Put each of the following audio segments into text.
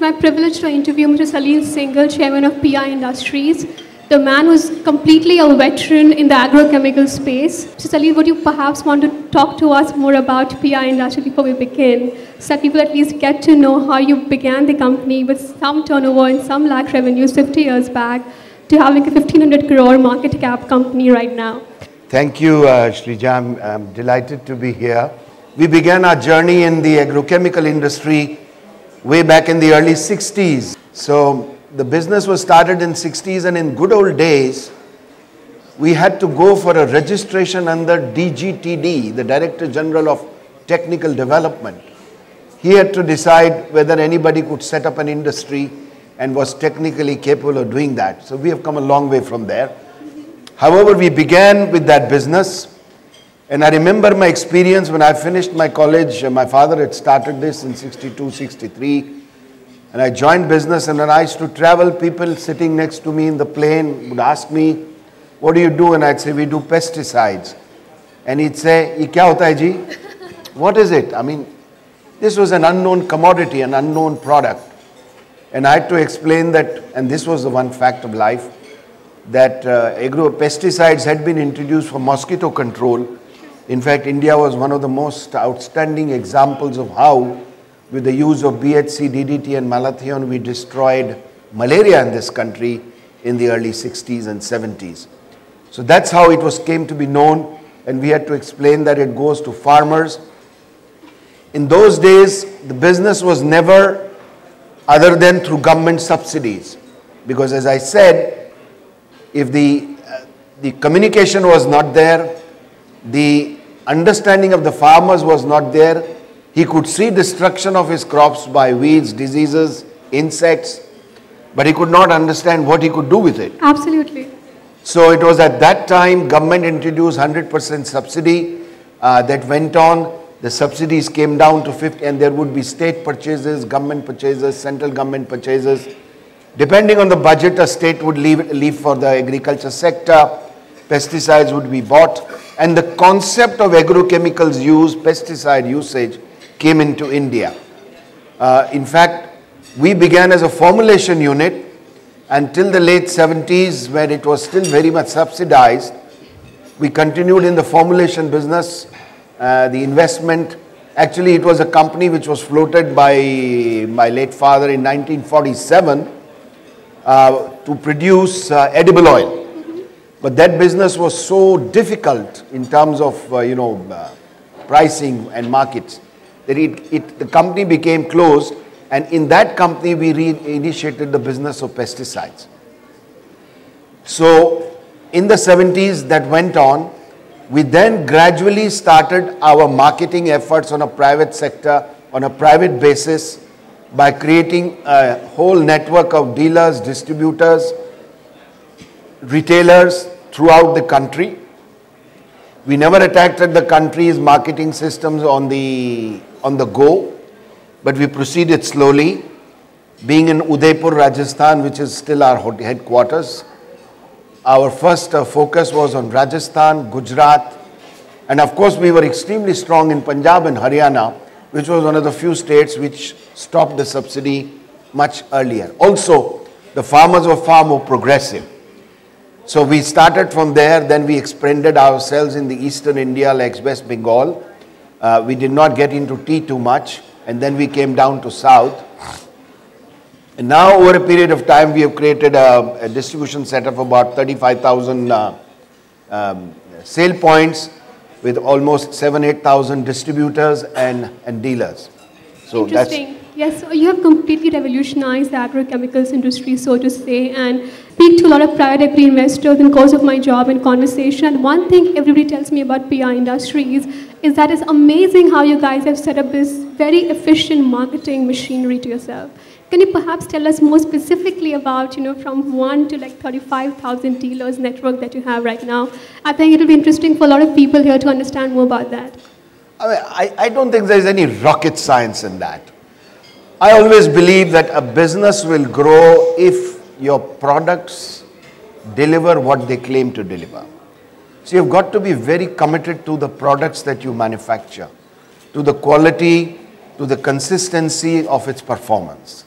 my privilege to interview Mr. Salil Singhal, Chairman of PI Industries. The man was completely a veteran in the agrochemical space. Mr. Salil, would you perhaps want to talk to us more about PI Industries before we begin, so that people at least get to know how you began the company with some turnover and some lakh revenues 50 years back to having a 1,500 crore market cap company right now? Thank you, Shrija. I'm delighted to be here. We began our journey in the agrochemical industry way back in the early 60s. So the business was started in 60s, and in good old days, we had to go for a registration under DGTD, the Director General of Technical Development. He had to decide whether anybody could set up an industry and was technically capable of doing that. So we have come a long way from there. However, we began with that business, and I remember my experience when I finished my college. My father had started this in 62, 63, and I joined business, and when I used to travel, people sitting next to me in the plane would ask me, what do you do? And I'd say, we do pesticides. And he'd say, "Ye kya hota hai ji?" What is it? I mean, this was an unknown commodity, an unknown product. And I had to explain that, and this was the one fact of life, that pesticides had been introduced for mosquito control. In fact, India was one of the most outstanding examples of how, with the use of BHC, DDT and malathion, we destroyed malaria in this country in the early 60s and 70s. So that's how it came to be known, and we had to explain that it goes to farmers. In those days, the business was never other than through government subsidies, because as I said, if the communication was not there, the understanding of the farmers was not there, he could see destruction of his crops by weeds, diseases, insects, but he could not understand what he could do with it. Absolutely. So it was at that time government introduced 100% subsidy that went on. The subsidies came down to 50, and there would be state purchases, government purchases, central government purchases. Depending on the budget, a state would leave for the agriculture sector, pesticides would be bought, and the concept of agrochemicals use, pesticide usage, came into India. In fact, we began as a formulation unit until the late 70s, where it was still very much subsidized. We continued in the formulation business. The investment, actually it was a company which was floated by my late father in 1947 to produce edible oil. But that business was so difficult in terms of pricing and markets that the company became closed, and in that company we initiated the business of pesticides. So in the 70s that went on. We then gradually started our marketing efforts on a private sector, on a private basis, by creating a whole network of dealers, distributors, retailers throughout the country. We never attacked the country's marketing systems on the go, but we proceeded slowly. Being in Udaipur, Rajasthan, which is still our headquarters, our first focus was on Rajasthan, Gujarat, and of course we were extremely strong in Punjab and Haryana, which was one of the few states which stopped the subsidy much earlier. Also, the farmers were far more progressive. So we started from there, then we expanded ourselves in the eastern India like West Bengal. We did not get into tea too much, and then we came down to south. And now, over a period of time, we have created a distribution setup of about 35,000 sale points with almost 8,000 distributors and dealers. So interesting. Yes, so you have completely revolutionized the agrochemicals industry, so to say, and speak to a lot of private equity investors in the course of my job and conversation. And one thing everybody tells me about PI Industries is that it's amazing how you guys have set up this very efficient marketing machinery to yourself. Can you perhaps tell us more specifically about, from 1 to like 35,000 dealers network that you have right now? I think it'll be interesting for a lot of people here to understand more about that. I don't think there's any rocket science in that. I always believe that a business will grow if your products deliver what they claim to deliver. So you've got to be very committed to the products that you manufacture, to the quality, to the consistency of its performance.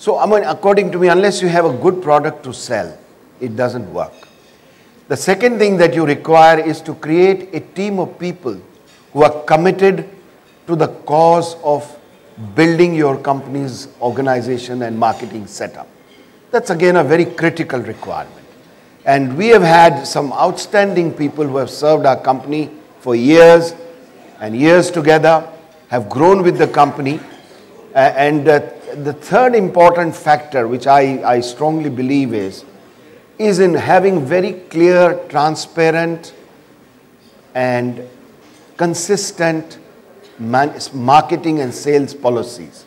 So, I mean, according to me, unless you have a good product to sell, it doesn't work. The second thing that you require is to create a team of people who are committed to the cause of building your company's organization and marketing setup. That's again a very critical requirement. And we have had some outstanding people who have served our company for years and years together, have grown with the company. And the third important factor, which I strongly believe is in having very clear, transparent, and consistent marketing and sales policies.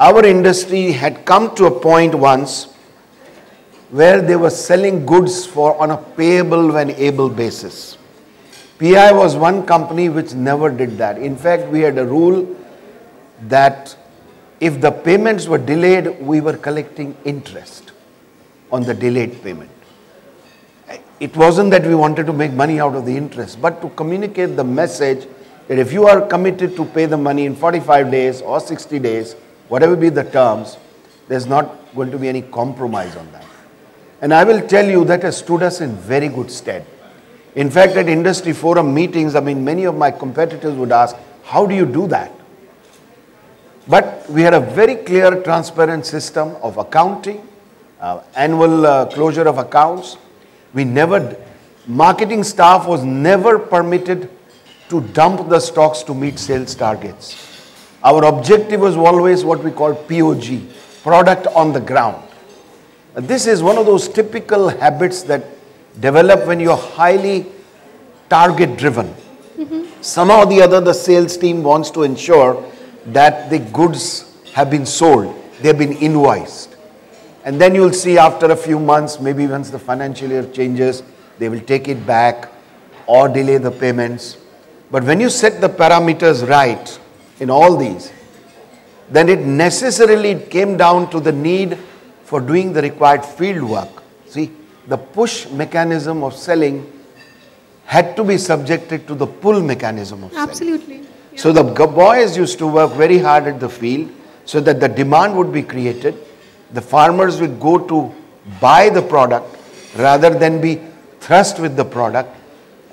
Our industry had come to a point once where they were selling goods on a payable when able basis. PI was one company which never did that. In fact, we had a rule that if the payments were delayed, we were collecting interest on the delayed payment. It wasn't that we wanted to make money out of the interest, but to communicate the message that if you are committed to pay the money in 45 days or 60 days, whatever be the terms, there's not going to be any compromise on that. And I will tell you that has stood us in very good stead. In fact, at industry forum meetings, I mean, many of my competitors would ask, how do you do that? But we had a very clear, transparent system of accounting, annual closure of accounts. Marketing staff was never permitted to dump the stocks to meet sales targets. Our objective was always what we call POG, product on the ground. This is one of those typical habits that develop when you're highly target driven. Somehow or the other, the sales team wants to ensure that the goods have been sold, they've been invoiced. And then you'll see after a few months, maybe once the financial year changes, they will take it back or delay the payments. But when you set the parameters right in all these, then it necessarily came down to the need for doing the required field work. See, the push mechanism of selling had to be subjected to the pull mechanism of selling. Absolutely. Yeah. So the boys used to work very hard at the field so that the demand would be created. The farmers would go to buy the product rather than be thrust with the product.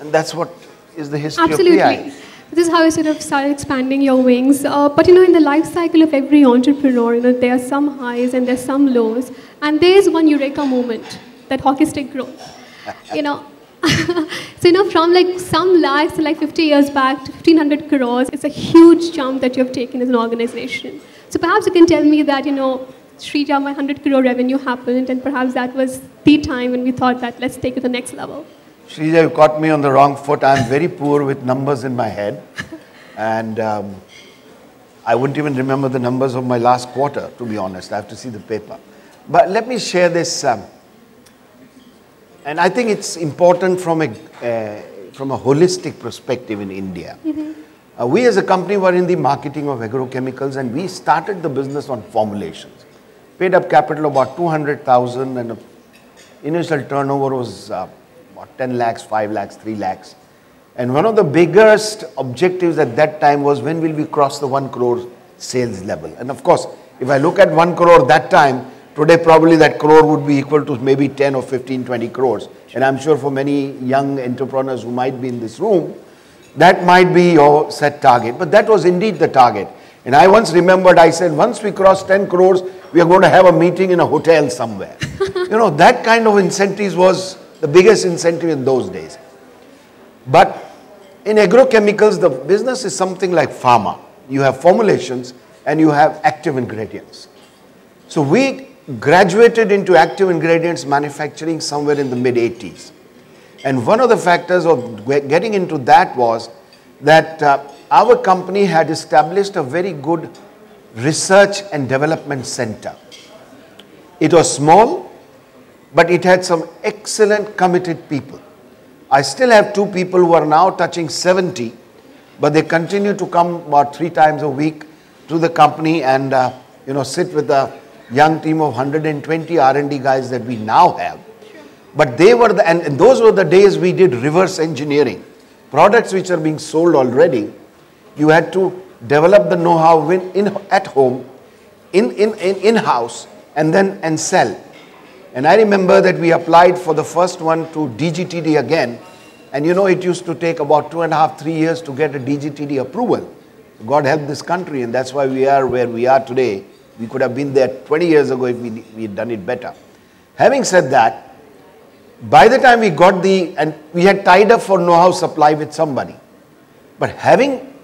And that's what is the history Absolutely. of PI. This is how you sort of started expanding your wings. But in the life cycle of every entrepreneur, there are some highs and there's some lows. And there's one eureka moment, that hockey stick growth. So, from like some lakhs to like 50 years back to 1,500 crores, it's a huge jump that you have taken as an organization. So perhaps you can tell me that, Srija, my 100 crore revenue happened, and perhaps that was the time when we thought that let's take it to the next level. Srija, you caught me on the wrong foot. I'm very poor with numbers in my head. And I wouldn't even remember the numbers of my last quarter, to be honest. I have to see the paper. But let me share this. And I think it's important from a holistic perspective in India. We as a company were in the marketing of agrochemicals, and we started the business on formulations. Paid up capital about 200,000, and the initial turnover was 10 lakhs, 5 lakhs, 3 lakhs. And one of the biggest objectives at that time was when will we cross the 1 crore sales level. And of course, if I look at 1 crore that time, today probably that crore would be equal to maybe 10 or 15, 20 crores. And I'm sure for many young entrepreneurs who might be in this room, that might be your set target. But that was indeed the target. And I once remembered, I said, once we cross 10 crores, we are going to have a meeting in a hotel somewhere. That kind of incentives was the biggest incentive in those days. But in agrochemicals, the business is something like pharma. You have formulations and you have active ingredients. So we graduated into active ingredients manufacturing somewhere in the mid-80s. And one of the factors of getting into that was that our company had established a very good research and development center. It was small, but it had some excellent committed people. I still have 2 people who are now touching 70, but they continue to come about 3 times a week to the company and sit with a young team of 120 R&D guys that we now have. But they were and those were the days we did reverse engineering. Products which are being sold already, you had to develop the know-how at home, in-house, and sell. And I remember that we applied for the first one to DGTD again. And you know, it used to take about 2.5, 3 years to get a DGTD approval. God help this country, and that's why we are where we are today. We could have been there 20 years ago if we had done it better. Having said that, by the time we got and we had tied up for know-how supply with somebody. But having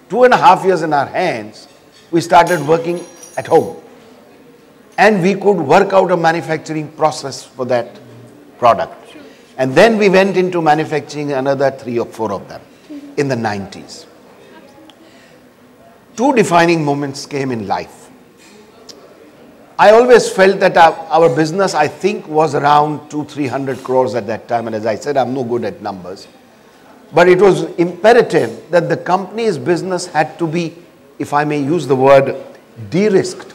2.5 years in our hands, we started working at home. And we could work out a manufacturing process for that product. And then we went into manufacturing another 3 or 4 of them in the 90s. 2 defining moments came in life. I always felt that our business, I think, was around 200-300 crores at that time. And as I said, I'm no good at numbers. But it was imperative that the company's business had to be, if I may use the word, de-risked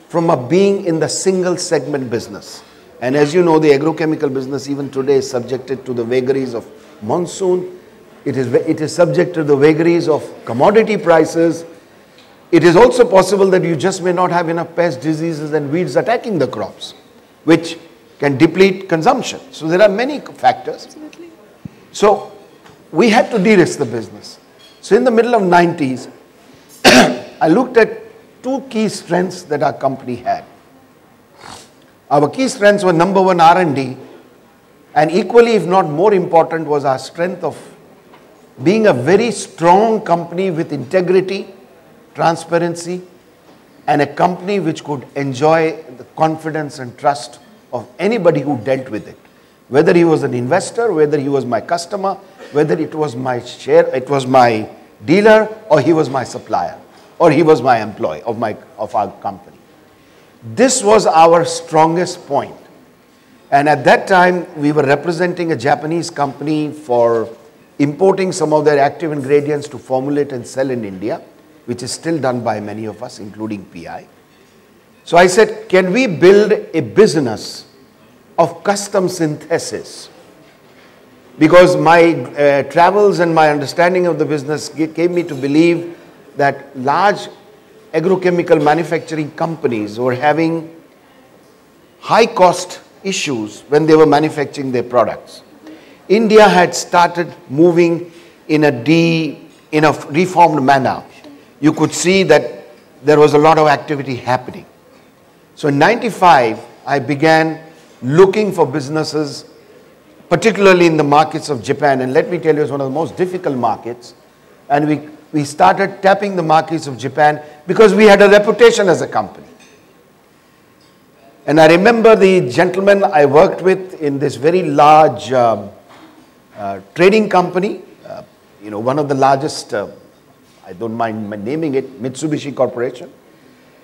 from being in the single segment business. And as you know, the agrochemical business even today is subjected to the vagaries of monsoon. It is subject to the vagaries of commodity prices. It is also possible that you just may not have enough pests, diseases and weeds attacking the crops, which can deplete consumption. So there are many factors. Absolutely. So we had to de-risk the business. So in the middle of 90s, I looked at 2 key strengths that our company had. Our key strengths were number 1, R&D, and equally, if not more important, was our strength of being a very strong company with integrity, transparency, and a company which could enjoy the confidence and trust of anybody who dealt with it. Whether he was an investor, whether he was my customer, whether it was my dealer, or he was my supplier, or he was my employee of our company. This was our strongest point. And at that time, we were representing a Japanese company for importing some of their active ingredients to formulate and sell in India, which is still done by many of us, including PI. So I said, can we build a business of custom synthesis? Because my travels and my understanding of the business gave me to believe that large agrochemical manufacturing companies were having high cost issues when they were manufacturing their products. India had started moving in a reformed manner. You could see that there was a lot of activity happening. So in 95, I began looking for businesses, particularly in the markets of Japan. And let me tell you, it's one of the most difficult markets. And we started tapping the markets of Japan because we had a reputation as a company. And I remember the gentleman I worked with in this very large trading company, one of the largest, I don't mind naming it, Mitsubishi Corporation.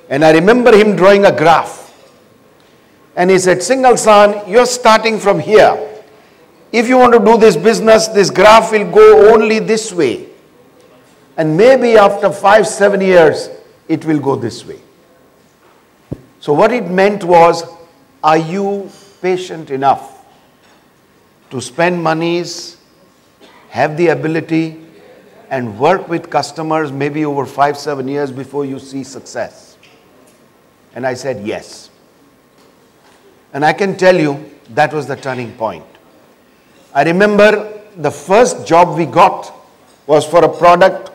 And I remember him drawing a graph. And he said, Singhal-san, you're starting from here. If you want to do this business, this graph will go only this way. And maybe after 5-7 years, it will go this way. So what it meant was, are you patient enough to spend monies, have the ability, and work with customers maybe over 5-7 years before you see success? And I said, yes. And I can tell you, that was the turning point. I remember the first job we got was for a product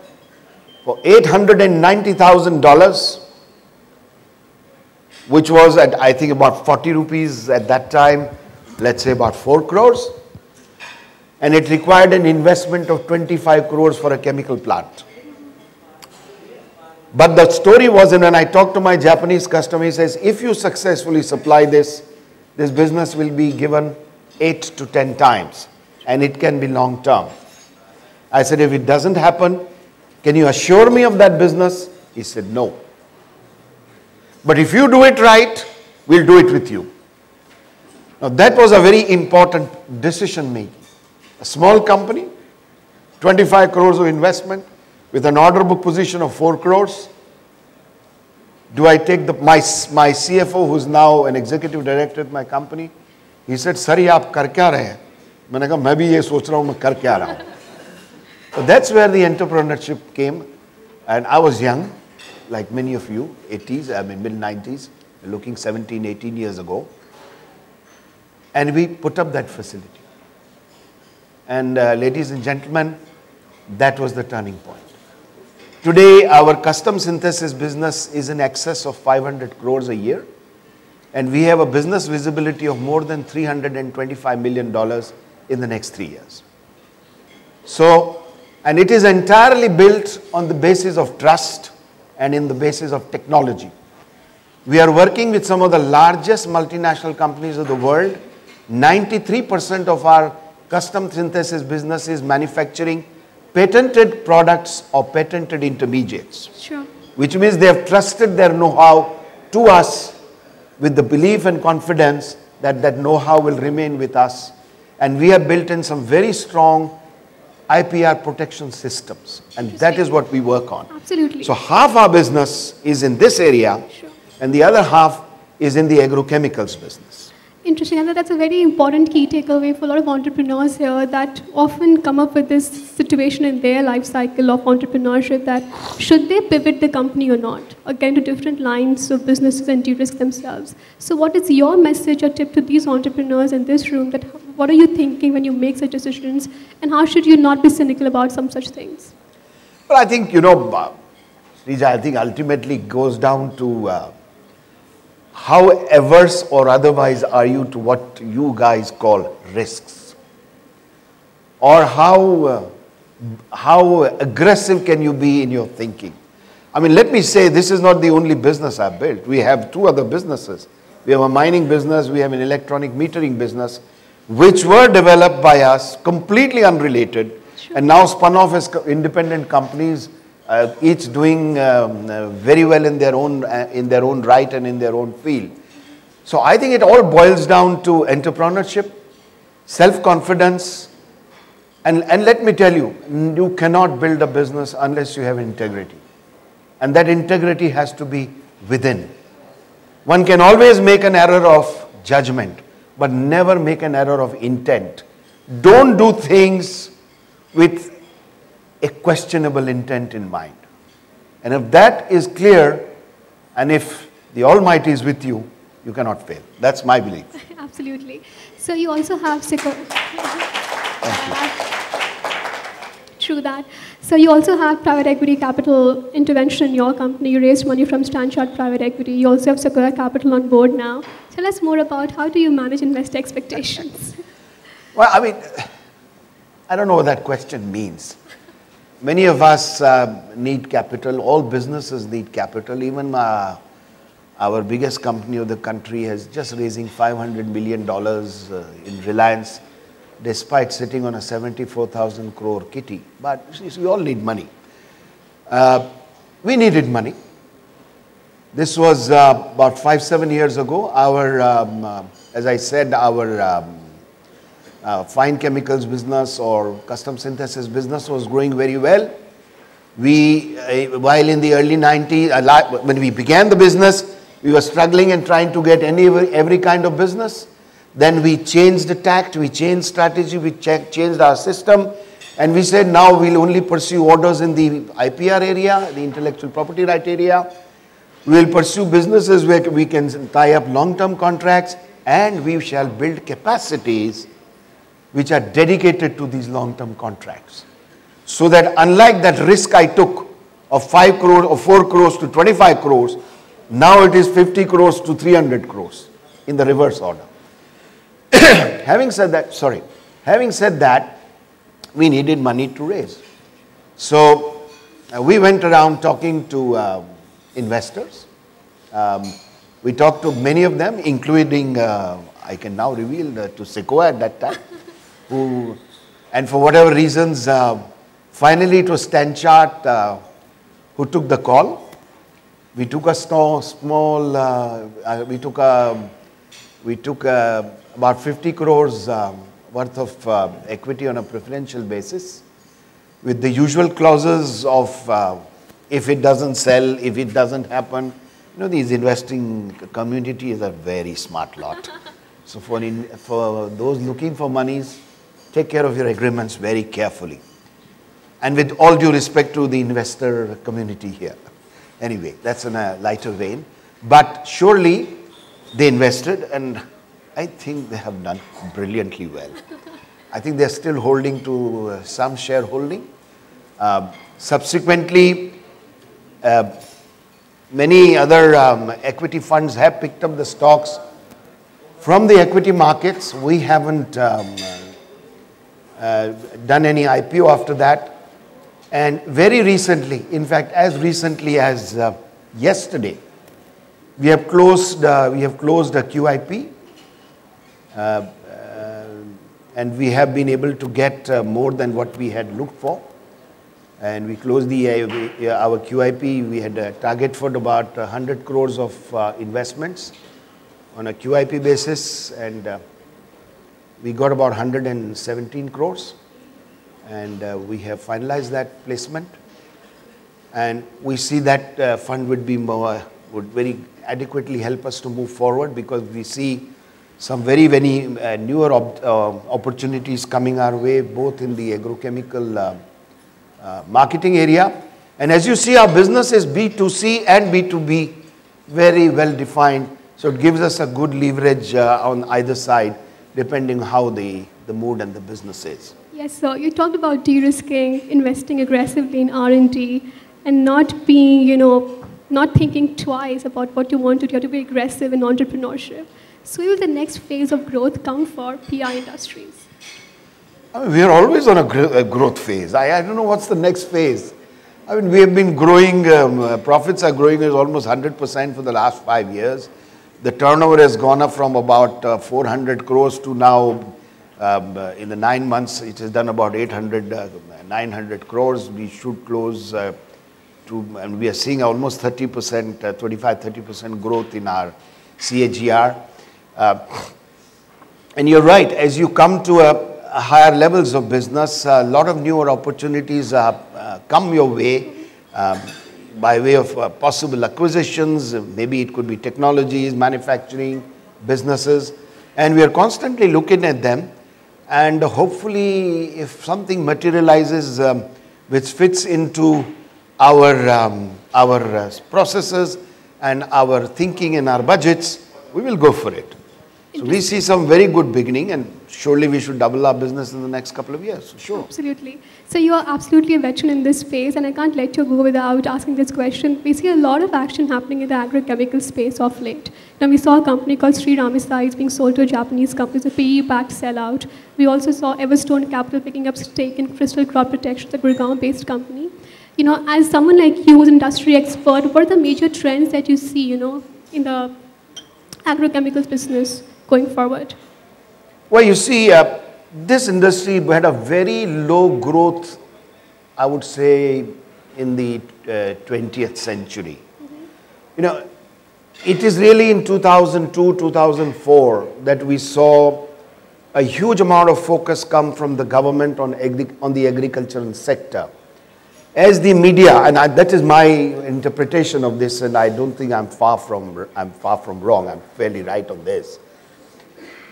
for $890,000, which was at, I think, about 40 rupees at that time, let's say about 4 crores. And it required an investment of 25 crores for a chemical plant. But the story was, and when I talked to my Japanese customer, he says, if you successfully supply this business will be given 8 to 10 times, and it can be long term. I said, if it doesn't happen, can you assure me of that business? He said, no. But if you do it right, we'll do it with you. Now that was a very important decision making. A small company, 25 crores of investment with an order book position of 4 crores. Do I take my CFO, who's now an executive director at my company? He said, "Sir, आप कर क्या रहे हैं?" मैंने कहा, मैं भी ये सोच रहा हूँ, मैं कर क्या रहा हूँ. So that's where the entrepreneurship came. And I was young, like many of you, 80s, I mean mid-90s. looking 17, 18 years ago. And we put up that facility. And ladies and gentlemen, that was the turning point. Today, our custom synthesis business is in excess of 500 crores a year. And we have a business visibility of more than $325 million in the next 3 years. So, and it is entirely built on the basis of trust and in the basis of technology. We are working with some of the largest multinational companies of the world. 93% of our custom synthesis business is manufacturing patented products or patented intermediates. Sure. Which means they have trusted their know-how to us with the belief and confidence that that know-how will remain with us. And we have built in some very strong IPR protection systems. And that is what we work on. Absolutely. So half our business is in this area, sure, and the other half is in the agrochemicals business. Interesting. And that's a very important key takeaway for a lot of entrepreneurs here that often come up with this situation in their life cycle of entrepreneurship that should they pivot the company or not, or get into different lines of businesses and de-risk themselves. So what is your message or tip to these entrepreneurs in this room that what are you thinking when you make such decisions, and how should you not be cynical about some such things? Well, I think, Srija, I think ultimately it goes down to how averse or otherwise are you to what you guys call risks? Or how aggressive can you be in your thinking? I mean, let me say, this is not the only business I've built. We have two other businesses. We have a mining business, we have an electronic metering business, which were developed by us, completely unrelated, sure, and now spun off as independent companies, each doing very well in their own right and in their own field. So I think it all boils down to entrepreneurship, self-confidence, and let me tell you, you cannot build a business unless you have integrity. And that integrity has to be within. One can always make an error of judgment, but never make an error of intent. Don't do things with a questionable intent in mind. And if that is clear, and if the Almighty is with you, you cannot fail. That's my belief. Absolutely. So you also have True that. So you also have private equity capital intervention in your company. You raised money from Stanchart Private Equity. You also have Sequoia Capital on board now. Tell us more about how do you manage investor expectations? Well, I mean, I don't know what that question means. Many of us need capital. All businesses need capital. Even our biggest company of the country is just raising $500 million in Reliance, despite sitting on a 74,000 crore kitty. But we all need money. We needed money. This was about 5-7 years ago. Our, as I said, our fine chemicals business or custom synthesis business was growing very well. We, while in the early 90s, when we began the business, we were struggling and trying to get every kind of business. Then we changed the tact, we changed strategy, we changed our system, and we said now we'll only pursue orders in the IPR area, the intellectual property right area. We will pursue businesses where we can tie up long-term contracts, and we shall build capacities which are dedicated to these long-term contracts. So that unlike that risk I took of 5 crores or 4 crores to 25 crores, now it is 50 crores to 300 crores in the reverse order. Having said that, we needed money to raise. So we went around talking to investors. We talked to many of them, including, I can now reveal, to Sequoia at that time, who, and for whatever reasons, finally it was Stanchart who took the call. We took a we took about 50 crores worth of equity on a preferential basis with the usual clauses of if it doesn't sell, if it doesn't happen. You know, these investing community is a very smart lot. So for those looking for monies, take care of your agreements very carefully. And with all due respect to the investor community here. Anyway, that's in a lighter vein. But surely, they invested, and I think they have done brilliantly well. I think they're still holding to some shareholding. Subsequently, many other equity funds have picked up the stocks from the equity markets. We haven't done any IPO after that. And very recently, in fact, as recently as yesterday, we have closed a QIP, and we have been able to get more than what we had looked for. And we closed our QIP. We had a target for about 100 crores of investments on a QIP basis, and we got about 117 crores. And we have finalized that placement. And we see that fund would very adequately help us to move forward, because we see some very newer opportunities coming our way, both in the agrochemical marketing area. And as you see, our business is B2C and B2B, very well defined. So it gives us a good leverage on either side, depending how the mood and the business is. Yes, so you talked about de-risking, investing aggressively in R&D, and not being, not thinking twice about what you want to do. You have to be aggressive in entrepreneurship. So will the next phase of growth come for PI Industries? I mean, we are always on a growth phase. I don't know what's the next phase. I mean, we have been growing, profits are growing at almost 100% for the last 5 years. The turnover has gone up from about 400 crores to now, in the 9 months, it has done about 900 crores. We should close and we are seeing almost 30%, 25-30% growth in our CAGR. And you're right, as you come to higher levels of business, a lot of newer opportunities come your way by way of possible acquisitions. Maybe it could be technologies, manufacturing, businesses, and we are constantly looking at them. And hopefully, if something materializes which fits into our processes and our thinking and our budgets, we will go for it. So we see some very good beginning, and surely we should double our business in the next couple of years, sure. Absolutely. So you are absolutely a veteran in this space, and I can't let you go without asking this question. We see a lot of action happening in the agrochemical space of late. Now, we saw a company called Sri Ramicides being sold to a Japanese company, it's a PE-backed sellout. We also saw Everstone Capital picking up stake in Crystal Crop Protection, the Gurgaon-based company. As someone like you who's an industry expert, what are the major trends that you see, in the agrochemicals business going forward? Well, you see, this industry had a very low growth, I would say, in the 20th century. Mm-hmm. It is really in 2002, 2004 that we saw a huge amount of focus come from the government on the agricultural sector. As the media, and that is my interpretation of this, and I don't think I'm far from wrong, I'm fairly right on this.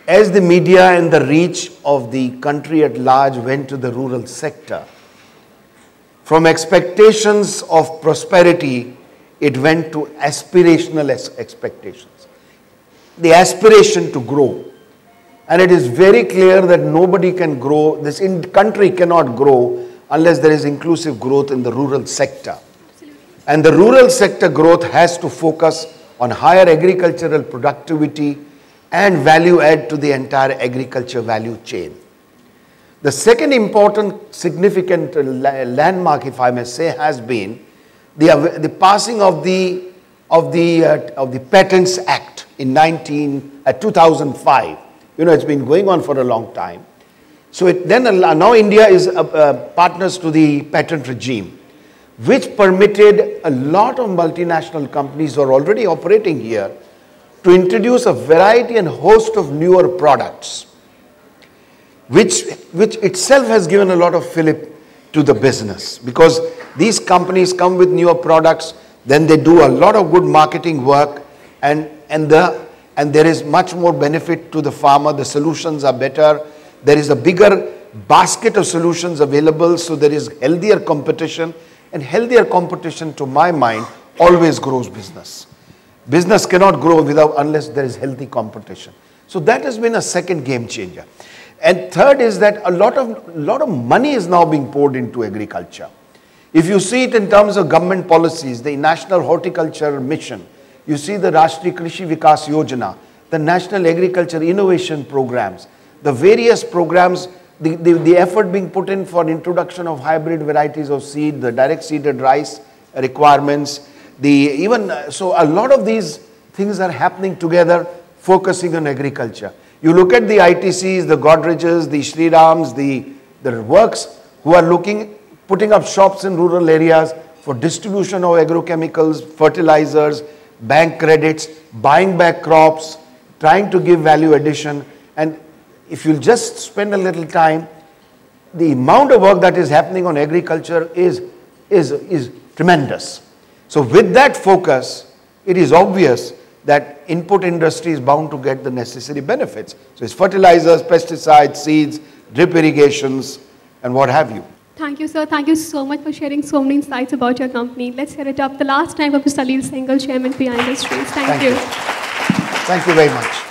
As the media and the reach of the country at large went to the rural sector, from expectations of prosperity, it went to aspirational expectations. The aspiration to grow. And it is very clear that nobody can grow, this country cannot grow unless there is inclusive growth in the rural sector. Absolutely. And the rural sector growth has to focus on higher agricultural productivity and value add to the entire agriculture value chain. The second important significant landmark, if I may say, has been the passing of the Patents Act in 2005. It's been going on for a long time. So now India is partners to the patent regime, which permitted a lot of multinational companies who are already operating here to introduce a variety and host of newer products, which itself has given a lot of fillip to the business, because these companies come with newer products, then they do a lot of good marketing work, and there is much more benefit to the farmer. The solutions are better. There is a bigger basket of solutions available, so there is healthier competition, and healthier competition, to my mind, always grows business. Business cannot grow unless there is healthy competition. So that has been a second game changer. And third is that a lot of money is now being poured into agriculture. If you see it in terms of government policies, the National Horticulture Mission, you see the Rashtriya Krishi Vikas Yojana, the National Agriculture Innovation Programs, the various programs, the effort being put in for introduction of hybrid varieties of seed, the direct seeded rice requirements, so a lot of these things are happening together, focusing on agriculture. You look at the ITCs, the Godreges, the Shrirams, the works who are putting up shops in rural areas for distribution of agrochemicals, fertilizers, bank credits, buying back crops, trying to give value addition. And if you'll just spend a little time, the amount of work that is happening on agriculture is tremendous. So with that focus, it is obvious that input industry is bound to get the necessary benefits. So it's fertilizers, pesticides, seeds, drip irrigations, and what have you. Thank you, sir. Thank you so much for sharing so many insights about your company. Let's hear it up. The last time of Salil Singhal, Chairman, PI Industries. Thank you. Thank you very much.